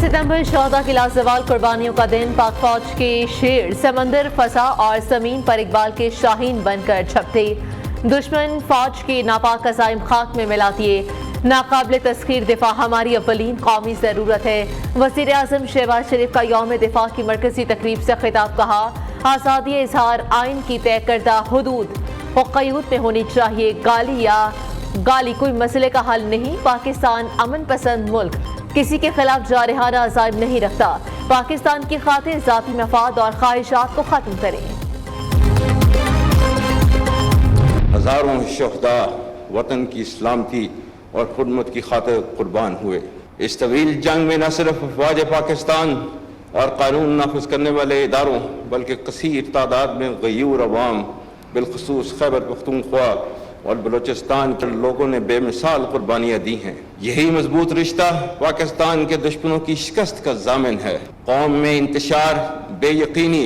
सितंबर 14 की लाजवाल कुर्बानियों का दिन। पाक फौज के शेर समंदर फसा और जमीन पर इकबाल के शाहीन बनकर छपते। दुश्मन फौज के नापाक अज़ाइम खाक में मिला दिए। नाकाबिल तस्खीर दिफा हमारी अव्वलीन कौमी ज़रूरत है। वज़ीर आज़म शहबाज शरीफ का यौम दिफा की मरकजी तकरीब से खिताब। कहा, आज़ादी इजहार आइन की तय करदा हुदूद और क़यूद में होनी चाहिए। गाली कोई मसले का हल नहीं। पाकिस्तान अमन पसंद मुल्क, किसी के खिलाफ जारहाना अज़ाइम नहीं रखता। पाकिस्तान की खातिर ज़ाती मफाद और ख्वाहिशात को ख़त्म करें। हज़ारों शुहदा वतन की सलामती और खुदमत की खातिर कुर्बान हुए। इस तवील जंग में न सिर्फ अफवाज पाकिस्तान और कानून नाफिज करने वाले इदारों बल्कि कसीर तादाद में गयूर अवाम, बिलखसूस खैबर पख्तूनख्वा और बलूचिस्तान के लोगों ने बेमिसाल कुर्बानियाँ दी हैं। यही मजबूत रिश्ता पाकिस्तान के दुश्मनों की शिकस्त का जामिन है। कौम में इंतशार, बेयकीनी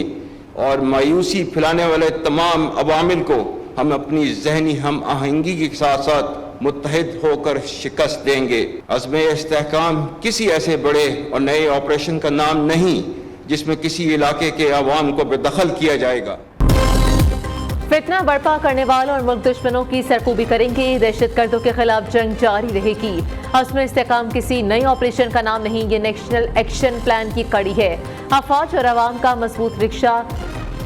और मायूसी फैलाने वाले तमाम अवामिल को हम अपनी जहनी हम आहंगी के साथ साथ मुत्तहिद होकर शिकस्त देंगे। अज़्म इस्तेहकाम किसी ऐसे बड़े और नए ऑपरेशन का नाम नहीं जिसमें किसी इलाके के अवाम को बेदखल किया जाएगा। फितना बर्पा करने वालों और मुल्क दुश्मनों की सरकूबी करेंगे। दहशतगर्दों के खिलाफ जंग जारी रहेगी। अज़्म इस्तेहकाम किसी नए ऑपरेशन का नाम नहीं, ये नेशनल एक्शन प्लान की कड़ी है। अफवाज और अवाम का मजबूत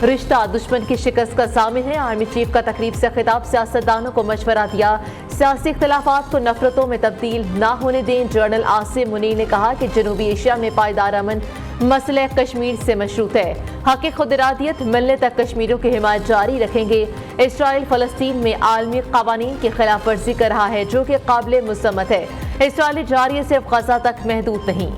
रिश्ता दुश्मन की शिकस्त का जामिन है। आर्मी चीफ का तकरीब से खिताब। सियासतदानों को मशवरा दिया, सियासी इख्तिलाफात को नफरतों में तब्दील ना होने दें। जनरल आसिम मुनीर ने कहा कि जनूबी एशिया में पायदार अमन मसले कश्मीर से मशरूत है। हक खुद इरादियत मिलने तक कश्मीरियों की हिमायत जारी रखेंगे। इसराइल फ़लस्तीन में आलमी क़वानीन की खिलाफ वर्जी कर रहा है जो कि काबिल मुसम्मत है। इसराइली जारिये सिर्फ गजा तक महदूद नहीं।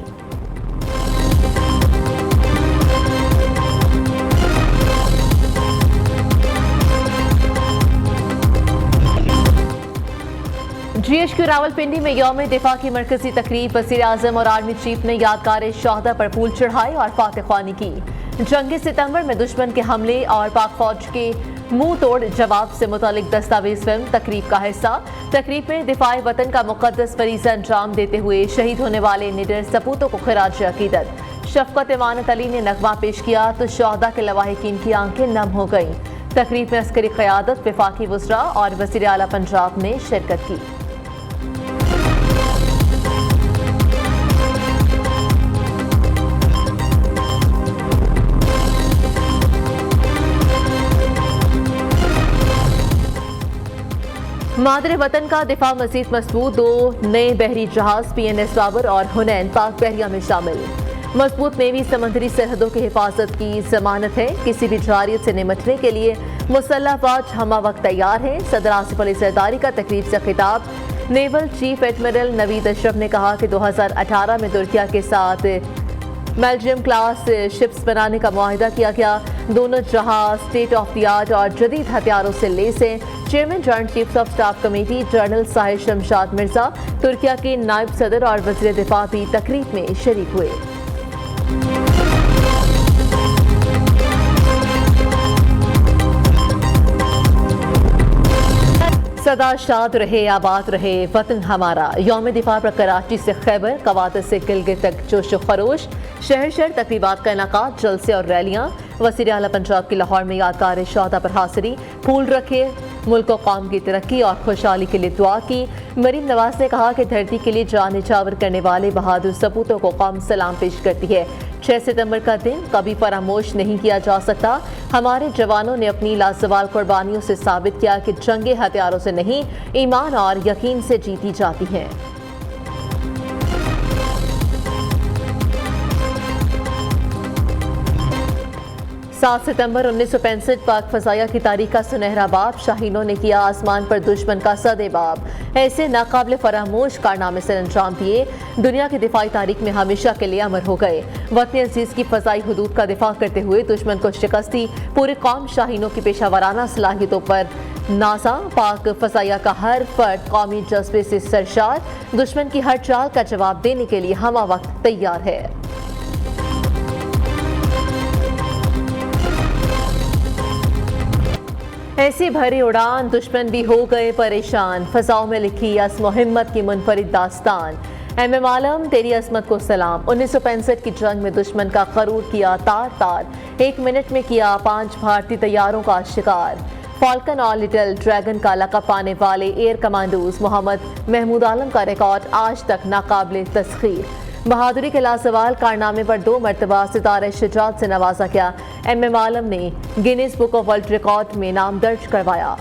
GHQ रावलपिंडी में यौम दिफा की मरकजी तकरीब। वज़ीर आज़म और आर्मी चीफ ने यादगार शहादा पर फूल चढ़ाए और फातहख्वानी की। जंग सितंबर में दुश्मन के हमले और पाक फौज के मुंह तोड़ जवाब से मुतालिक दस्तावेज फिल्म तकरीब का हिस्सा। तकरीब में दिफाए वतन का मुकद्दस फरीज़ा अंजाम देते हुए शहीद होने वाले निडर सपूतों को खिराज अकीदत। शफकत इमानत अली ने नगमा पेश किया तो शहादा के लवाहिकीन की आंखें नम हो गईं। तकरीब में अस्करी क़यादत, वफाकी वज़रा और वज़ीर आला पंजाब ने शिरकत की। मादरे वतन का दिफा मजीद मजबूत। 2 नए बहरी जहाज PNS बाबर और हुनैन पाक बहरिया में शामिल। मजबूत नेवी समंदरी सरहदों की हिफाजत की जमानत है। किसी भी जारियत से निमटने के लिए मुसल्लह फौज हमा वक्त तैयार है। सदर आसिफ अली ज़रदारी का तकरीब से खिताब। Naval chief admiral Naveed Ashraf ने कहा कि 2018 में तुर्किया के साथ बेल्जियम क्लास शिप्स बनाने का मुआहिदा किया गया। दोनों जहाज स्टेट ऑफ द आर्ट और जदीद हथियारों से लैस हैं। Chairman joint chiefs of staff committee general Sahir Shamshad Mirza, Türkiye के नायब सदर और वज़ीर दिफा भी तकरीब में शरीक हुए। सदा शाद रहे, आबाद रहे वतन हमारा। यौम दिफा पर कराची से खैबर, कवादर से गिलगित तक जोश खरोश। शहर शहर तकरीबात का इनाकात, जलसे और रैलियाँ। वज़ीर आला पंजाब की लाहौर में यादगार शहादा पर हाज़िरी। फूल रखे, मुल्क और कौम की तरक्की और खुशहाली के लिए दुआ की। मरीम नवाज ने कहा कि धरती के लिए जान निछावर करने वाले बहादुर सपूतों को कौम सलाम पेश करती है। 6 सितंबर का दिन कभी फरामोश नहीं किया जा सकता। हमारे जवानों ने अपनी लाजवाल कुर्बानियों से साबित किया कि जंगे हथियारों से नहीं, ईमान और यकीन से जीती जाती हैं। 7 सितंबर 1965 पाक फजाया की तारीख का सुनहरा बाब। शाहीनों ने किया आसमान पर दुश्मन का सदेबाब। ऐसे नाकाबिल फरामोश कारनामे से अंजाम दिए, दुनिया की दिफाई तारीख में हमेशा के लिए अमर हो गए। वतन अजीज की फजाई हुदूद का दिफा करते हुए दुश्मन को शिकस्त दी। पूरी कौम शाहीनों की पेशा वराना सलाहियतों पर नासा। पाक फजाया का हर फर्द कौमी जज्बे से सरशार, दुश्मन की हर चाल का जवाब देने के लिए हमा वक्त तैयार है। ऐसी भरी उड़ान, दुश्मन भी हो गए परेशान। फजाओं में लिखी अज़्म हिम्मत की मुनफरिद दास्तान। एम आलम तेरी असमत को सलाम। 1965 की जंग में दुश्मन का करूर किया तार तार, 1 मिनट में किया 5 भारतीय तैयारों का शिकार। फॉल्कन और लिटिल ड्रैगन का लक़ब पाने वाले एयर कमांडोज मोहम्मद महमूद आलम का रिकॉर्ड आज तक नाकाबिले तस्खीर। बहादुरी के लासवाल कारनामे पर 2 मरतबा सितारे शुजात से नवाजा गया। एम आलम ने Guinness book of world record में नाम दर्ज करवाया।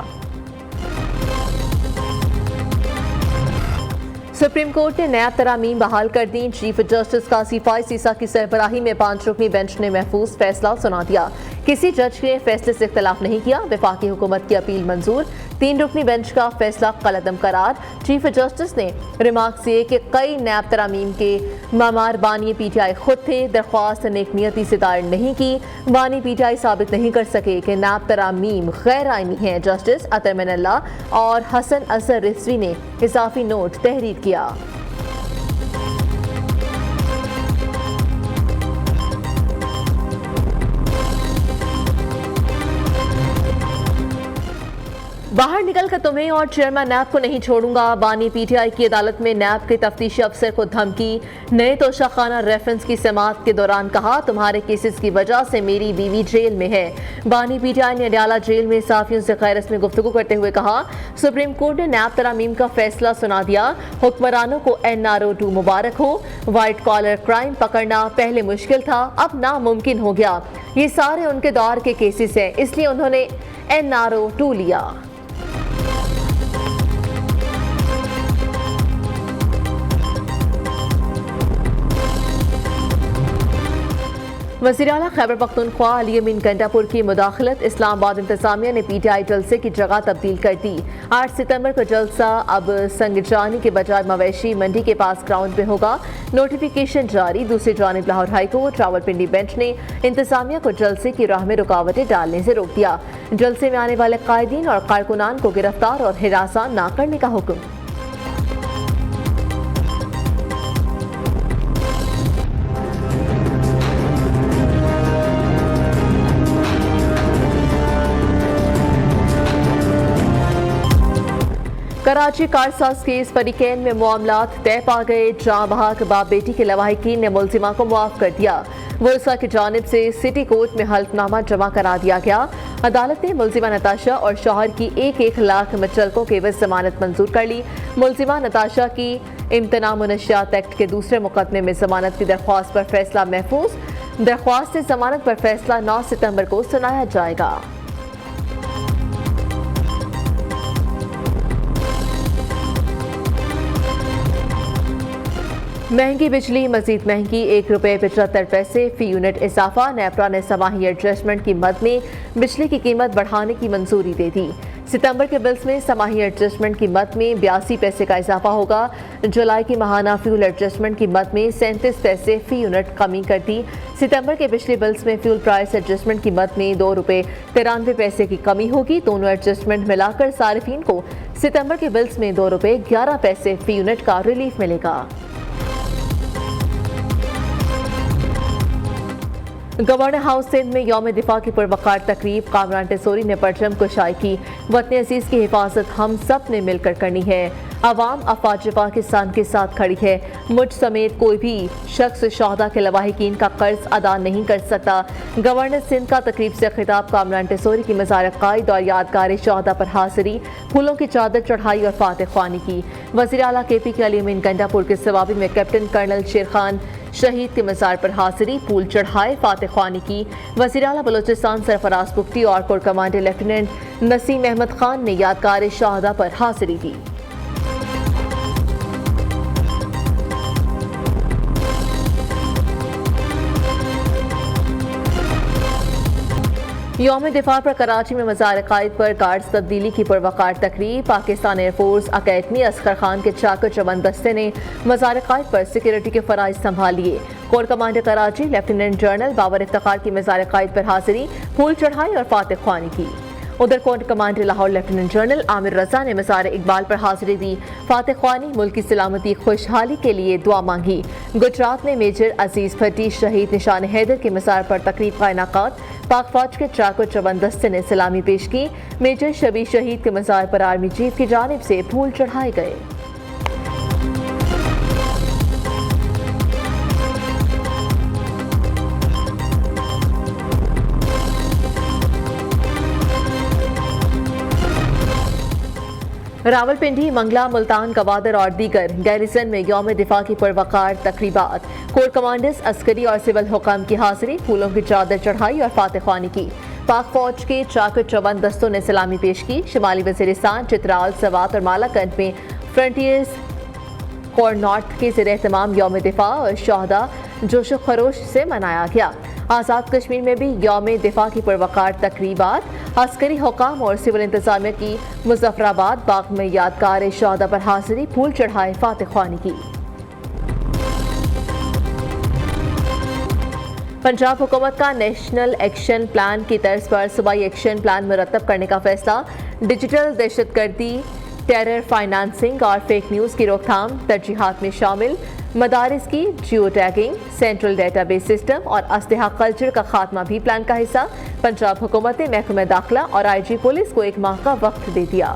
सुप्रीम कोर्ट ने नैब तरामीम बहाल कर दी। चीफ जस्टिस कासी फाइज ईसा की सरबराही में 5 रुकनी बेंच ने महफूज फैसला सुना दिया। किसी जज ने फैसले से इख्तलाफ नहीं किया। वफाकी हुकूमत की अपील मंजूर। 3 रुकनी बेंच का फैसला कलअदम करार। चीफ जस्टिस ने रिमार्क किए कि कई नैब तरामीम के मामार बानी PTI खुद थे। दरख्वास्त नेकनियती से दायर नहीं की। बानी PTI साबित नहीं कर सके कि नैब तरामीम गैर आइनी हैं। जस्टिस अतर मिनल्ला और हसन असर रिजवी ने इजाफी नोट तहरीर किया। बाहर निकलकर तुम्हें और चेयरमैन नैब को नहीं छोड़ूंगा। बानी PTI की अदालत में नैब के तफ्तीशी अफसर को धमकी। नए तोशाखाना रेफरेंस की समाअत के दौरान कहा, तुम्हारे केसेस की वजह से मेरी बीवी जेल में है। बानी PTI ने अडयाला जेल में साफियों से गैर रस्मी गुफ्तगू करते हुए कहा, सुप्रीम कोर्ट ने नैब तरामीम का फैसला सुना दिया। हुक्मरानों को NRO2 मुबारक हो। व्हाइट कॉलर क्राइम पकड़ना पहले मुश्किल था, अब नामुमकिन हो गया। ये सारे उनके दौर के केसेस हैं, इसलिए उन्होंने NRO2 लिया। वज़ीर आला खैबर पख्तूनख्वा अली अमीन गंडापुर की मुदाखलत। इस्लामाबाद इंतजामिया ने PTI जलसे की जगह तब्दील कर दी। 8 सितंबर को जलसा अब संगजानी के बजाय मवेशी मंडी के पास ग्राउंड में होगा। नोटिफिकेशन जारी। दूसरी जानिब लाहौर हाईकोर्ट रावलपिंडी बेंच ने इंतजामिया को जलसे की राह में रुकावटें डालने से रोक दिया। जलसे में आने वाले कायदीन और कारकुनान को गिरफ्तार और हिरासा न करने का हुक्म। कराची कारसाज केस फरीकैन में मामलात तय पा गए। जहां बहाक बाप बेटी के लवाहिकीन ने मुल्जिमा को मुआफ कर दिया। वर्षा की जानिब से सिटी कोर्ट में हल्फनामा जमा करा दिया गया। अदालत ने मुल्जिमा नताशा और शौहर की 1-1 लाख मुचलकों के एवज जमानत मंजूर कर ली। मुल्जिमा नताशा की इम्तना मुनशियात एक्ट के दूसरे मुकदमे में जमानत की दरख्वास्त पर फैसला महफूज। दरख्वास्त से जमानत पर फैसला 9 सितंबर को सुनाया जाएगा। महंगी बिजली मजीद महंगी, ₹1.75 फी यूनिट इजाफा। नेपरा ने समाही एडजस्टमेंट की मद में बिजली की कीमत बढ़ाने की मंजूरी दे दी। सितंबर के बिल्स में समाही एडजस्टमेंट की मद में 82 पैसे का इजाफा होगा। जुलाई की माहाना फ्यूल एडजस्टमेंट की मद में 37 पैसे फी यूनिट कमी कर दी। सितंबर के बिजली बिल्स में फ्यूल प्राइस एडजस्टमेंट की मद में ₹2.93 की कमी होगी। दोनों एडजस्टमेंट मिलाकर सार्फिन को सितंबर के बिल्स में ₹2.11 फी यूनिट का रिलीफ मिलेगा। गवर्नर हाउस सिंध में यौम दिफा की पुरवकार तकरीब। कामरान टेसोरी ने परचम कुशाई की। वतन अजीज की हिफाजत हम सब ने मिलकर करनी है। अवाम अफवाज पाकिस्तान के साथ खड़ी है। मुझ समेत कोई भी शख्स शहदा के लवाहिकीन का कर्ज अदा नहीं कर सकता। गवर्नर सिंध का तकरीब से खिताब। कामरान टेसोरी की मज़ार कायद और यादगार शहदा पर हाजिरी, फूलों की चादर चढ़ाई और फातह ख्वानी की। वज़ीर आला KP के अली अमीन गंडापुर के सवाबी में कैप्टन कर्नल शेर खान शहीद के मज़ार पर हाजिरी, फूल चढ़ाए, फातह ख्वानी की। वज़ीर आला बलोचिस्तान सरफराज पुख्ती और core commander lieutenant Naseem Ahmed Khan ने यादगार शहदा पर हाजिरी दी। यौम दिफा पर कराची में मज़ार कायद पर गार्ड्स तब्दीली की पुरवकार तकरीब। पाकिस्तान एयरफोर्स अकेडमी असगर खान के चाकर चमन दस्ते ने मज़ार कायद पर सिक्योरिटी के फ़राइज़ संभाल लिए। Core commander Karachi lieutenant general Babar Iftikhar की मज़ार कायद पर हाजिरी, फूल चढ़ाई और फातह ख्वानी की। उधर core commander Lahore lieutenant general Aamir Raza ने मज़ार इकबाल पर हाजिरी दी, फातह ख्वानी, मुल्क की सलामती खुशहाली के लिए दुआ मांगी। गुजरात में मेजर अजीज भट्टी शहीद निशान हैदर के मज़ार पर तकरीब का इनाकात। पाक फौज के चाको चमन दस्ते ने सलामी पेश की। मेजर शबी शहीद के मज़ार पर आर्मी चीफ की जानिब से फूल चढ़ाए गए। रावलपिंडी, मंगला, मुल्तान, गवादर और दीगर गैरिसन में यौम दिफा की पुरवकार तकरीबात। कोर कमांडर्स, अस्करी और सिविल हुकाम की हाजिरी, फूलों की चादर चढ़ाई और फातह-ख्वानी की। पाक फौज के चाकर चौबंद दस्तों ने सलामी पेश की। शिमाली वजीरिस्तान, चित्राल, सवात और मालाकंड में फ्रंटियर्स कोर नॉर्थ के ज़ेर-ए-एहतमाम यौम दिफा और शहदा जोश खरोश से मनाया गया। आज़ाद कश्मीर में भी यौम दिफा की पुरवकार तकरीबात। अस्करी हुकाम और सिविल इंतजामिया की मुजफ्फराबाद बाग में यादगार शहदा पर हाजिरी, फूल चढ़ाए, फातह-ख्वानी की। पंजाब हुकूमत का नेशनल एक्शन प्लान की तर्ज पर सूबाई एक्शन प्लान मुरतब करने का फैसला। डिजिटल दहशतगर्दी, टेरर फाइनेंसिंग और फेक न्यूज़ की रोकथाम तरजीहात में शामिल। मदारिस की geo tagging, central database system और असलहा कल्चर का खात्मा भी प्लान का हिस्सा। पंजाब हुकूमत ने महकमा दाखिला और IG पुलिस को 1 माह का वक्त दे दिया।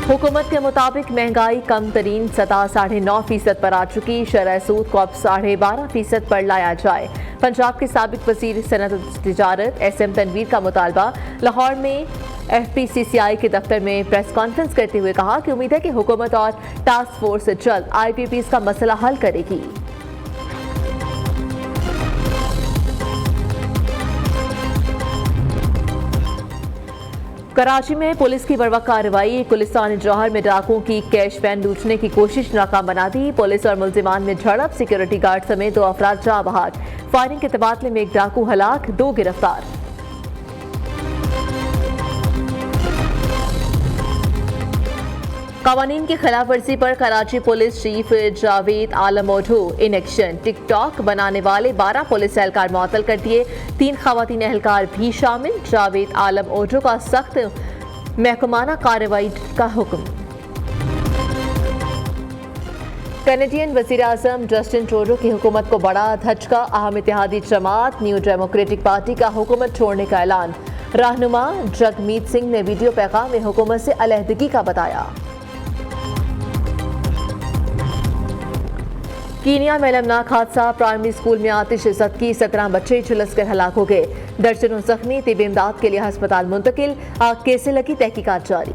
हुकूमत के मुताबिक महंगाई कम तरीन सतह 9.5% पर आ चुकी। शरह सूद को अब 12.5% पर लाया जाए। पंजाब के साबिक वजीर सनअत तिजारत SM तनवीर का मुतालबा। लाहौर में FPCCI के दफ्तर में प्रेस कॉन्फ्रेंस करते हुए कहा कि उम्मीद है कि हुकूमत और टास्क फोर्स जल्द IPPs का मसला हल करेगी। कराची में पुलिस की बर्वक्त कार्रवाई। गुलिस्तान जौहर में डाकुओं की कैश वैन लूटने की कोशिश नाकाम बना दी। पुलिस और मुलजिमान में झड़प, सिक्योरिटी गार्ड समेत 2 अफराद जाँ बहक। फायरिंग के तबादले में 1 डाकू हलाक, 2 गिरफ्तार। कवानीन की खिलाफ वर्जी पर Karachi police chief Javed Alam Odho in action. TikTok बनाने वाले 12 पुलिस एहलकार मुअत्तल कर दिए। 3 खवातीन एहलकार भी शामिल। जावेद आलम ओढो का सख्त महकमाना कार्रवाई का हुक्म। कैनेडियन वजीर आजम जस्टिन ट्रूडो की हुकूमत को बड़ा धचका। अहम इत्तेहादी जमात न्यू डेमोक्रेटिक पार्टी का हुकूमत छोड़ने का ऐलान। रहनुमा जगमीत सिंह ने वीडियो पैगाम में हुकूमत से अलहदगी का बताया। कीनिया में अलमनाक हादसा। प्राइमरी स्कूल में आतिश ज़दगी, 17 बच्चे झुलस कर हलाक हो गए। दर्जनों जख्मी, तिब इमदाद के लिए अस्पताल मुंतकिल। आग कैसे लगी, तहकीकात जारी।